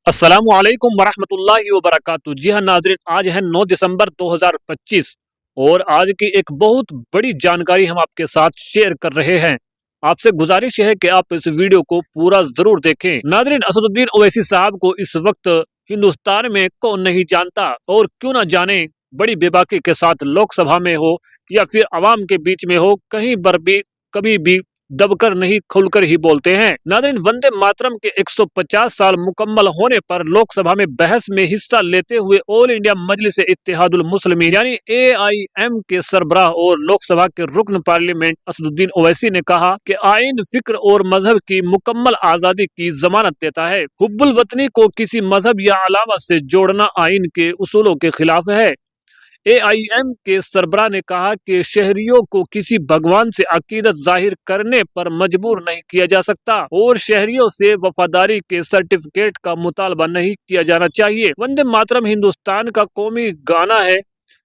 अस्सलामु अलैकुम वरहमतुल्लाहि वबरकातुहू। जी हाँ नाजरीन, आज है 9 दिसंबर 2025 और आज की एक बहुत बड़ी जानकारी हम आपके साथ शेयर कर रहे हैं। आपसे गुजारिश है कि आप इस वीडियो को पूरा जरूर देखें। नाजरीन, असदुद्दीन ओवैसी साहब को इस वक्त हिंदुस्तान में कौन नहीं जानता, और क्यों ना जाने। बड़ी बेबाकी के साथ लोकसभा में हो या फिर आवाम के बीच में हो, कहीं पर भी कभी भी दबकर नहीं खुलकर ही बोलते हैं। नाज़रीन, वंदे मातरम के 150 साल मुकम्मल होने पर लोकसभा में बहस में हिस्सा लेते हुए ऑल इंडिया मजलिस इत्तेहादुल मुस्लिमीन यानी AIM के सरबराह और लोकसभा के रुकन पार्लियामेंट असदुद्दीन ओवैसी ने कहा कि आइन, फिक्र और मजहब की मुकम्मल आजादी की जमानत देता है। हुब्बुल वतनी को किसी मजहब या अलावा से जोड़ना आइन के उसूलों के खिलाफ है। AIM के सरबराह ने कहा कि शहरियों को किसी भगवान से अकीदत जाहिर करने पर मजबूर नहीं किया जा सकता और शहरियों से वफादारी के सर्टिफिकेट का मुतालबा नहीं किया जाना चाहिए। वंदे मातरम हिंदुस्तान का कौमी गाना है,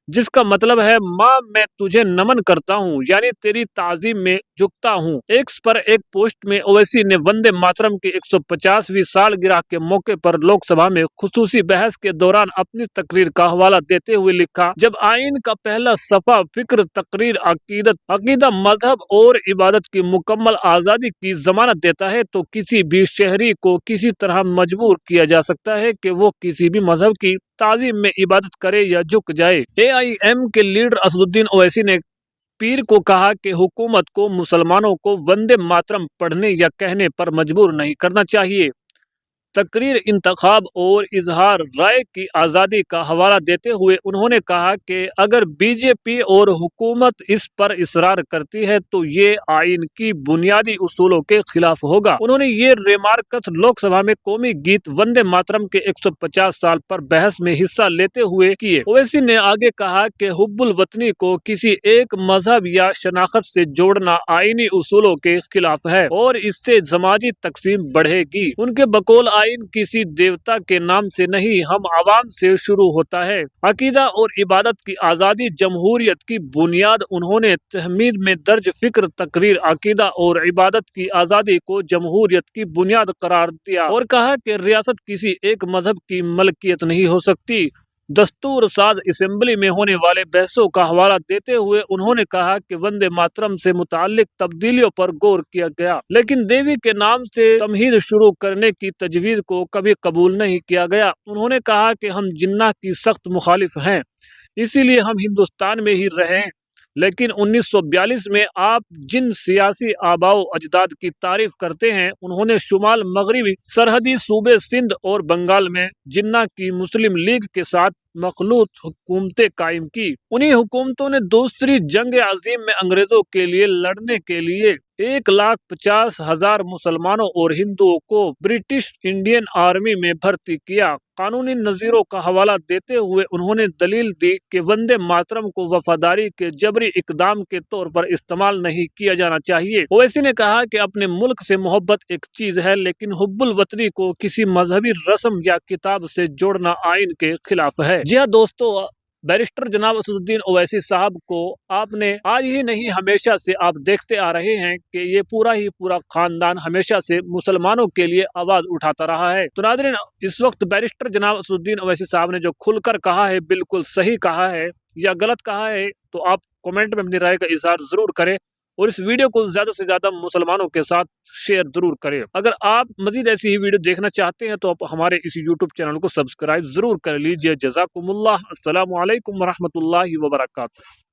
जिसका मतलब है माँ मैं तुझे नमन करता हूँ, यानी तेरी ताजीम में झुकता हूँ। एक्स पर एक पोस्ट में ओवैसी ने वंदे मातरम की 150वीं सालगिरह के मौके पर लोकसभा में खुसूसी बहस के दौरान अपनी तकरीर का हवाला देते हुए लिखा, जब आइन का पहला सफा फिक्र, तकरीर, अकीदा, मजहब और इबादत की मुकम्मल आजादी की जमानत देता है, तो किसी भी शहरी को किसी तरह मजबूर किया जा सकता है कि वो किसी भी मजहब की ताजीम में इबादत करे या झुक जाए। AIM के लीडर असदुद्दीन ओवैसी ने पीर को कहा कि हुकूमत को मुसलमानों को वंदे मातरम पढ़ने या कहने पर मजबूर नहीं करना चाहिए। तकरीर, इंतखाब और इजहार राय की आज़ादी का हवाला देते हुए उन्होंने कहा कि अगर BJP और हुकूमत इस पर इसरार करती है तो ये आइन की बुनियादी उसूलों के खिलाफ होगा। उन्होंने ये रेमार्कस लोकसभा में कौमी गीत वंदे मातरम के 150 साल पर बहस में हिस्सा लेते हुए किए। ओवैसी ने आगे कहा कि हुब्बुल वतनी को किसी एक मजहब या शनाख्त से जोड़ना आइनी उसूलों के खिलाफ है और इससे समाजी तकसीम बढ़ेगी। उनके बकौल आइन किसी देवता के नाम से नहीं, हम आवाम से शुरू होता है। अकीदा और इबादत की आज़ादी जमहूरियत की बुनियाद। उन्होंने तहमीद में दर्ज फिक्र, तकरीर, अकीदा और इबादत की आज़ादी को जमहूरियत की बुनियाद करार दिया और कहा कि रियासत किसी एक मजहब की मलकियत नहीं हो सकती। दस्तूर साज असेंबली में होने वाले बहसों का हवाला देते हुए उन्होंने कहा कि वंदे मातरम से मुताल्लिक तब्दीलियों पर गौर किया गया, लेकिन देवी के नाम से तमहीद शुरू करने की तजवीज़ को कभी कबूल नहीं किया गया। उन्होंने कहा कि हम जिन्नाह की सख्त मुखालिफ हैं, इसीलिए हम हिंदुस्तान में ही रहें। लेकिन 1942 में आप जिन सियासी आबाओ अजदाद की तारीफ करते हैं, उन्होंने शुमाल मगरबी सरहदी सूबे सिंध और बंगाल में जिन्ना की मुस्लिम लीग के साथ मखलूत हुकूमतें कायम की। उन्हीं हुकूमतों ने दूसरी जंग अजीम में अंग्रेजों के लिए लड़ने के लिए 1,50,000 मुसलमानों और हिंदुओं को ब्रिटिश इंडियन आर्मी में भर्ती किया। कानूनी नज़ीरों का हवाला देते हुए उन्होंने दलील दी कि वंदे मातरम को वफादारी के जबरी इकदाम के तौर पर इस्तेमाल नहीं किया जाना चाहिए। ओवैसी ने कहा कि अपने मुल्क से मोहब्बत एक चीज है, लेकिन हुब्बुल वतनी को किसी मजहबी रस्म या किताब से जोड़ना आइन के खिलाफ है। जी हाँ दोस्तों, बैरिस्टर जनाब असदुद्दीन ओवैसी साहब को आपने आज ही नहीं हमेशा से आप देखते आ रहे हैं कि ये पूरा ही पूरा खानदान हमेशा से मुसलमानों के लिए आवाज उठाता रहा है। तो नाज़रीन, इस वक्त बैरिस्टर जनाब असदुद्दीन ओवैसी साहब ने जो खुलकर कहा है, बिल्कुल सही कहा है या गलत कहा है, तो आप कमेंट में अपनी राय का इजहार जरूर करें और इस वीडियो को ज्यादा से ज्यादा मुसलमानों के साथ शेयर जरूर करें। अगर आप मजीद ऐसी ही वीडियो देखना चाहते हैं तो आप हमारे इस YouTube चैनल को सब्सक्राइब जरूर कर लीजिए। जज़ाकुमुल्लाह। अस्सलामु अलैकुम वरहमतुल्लाहि वबरकातुहू।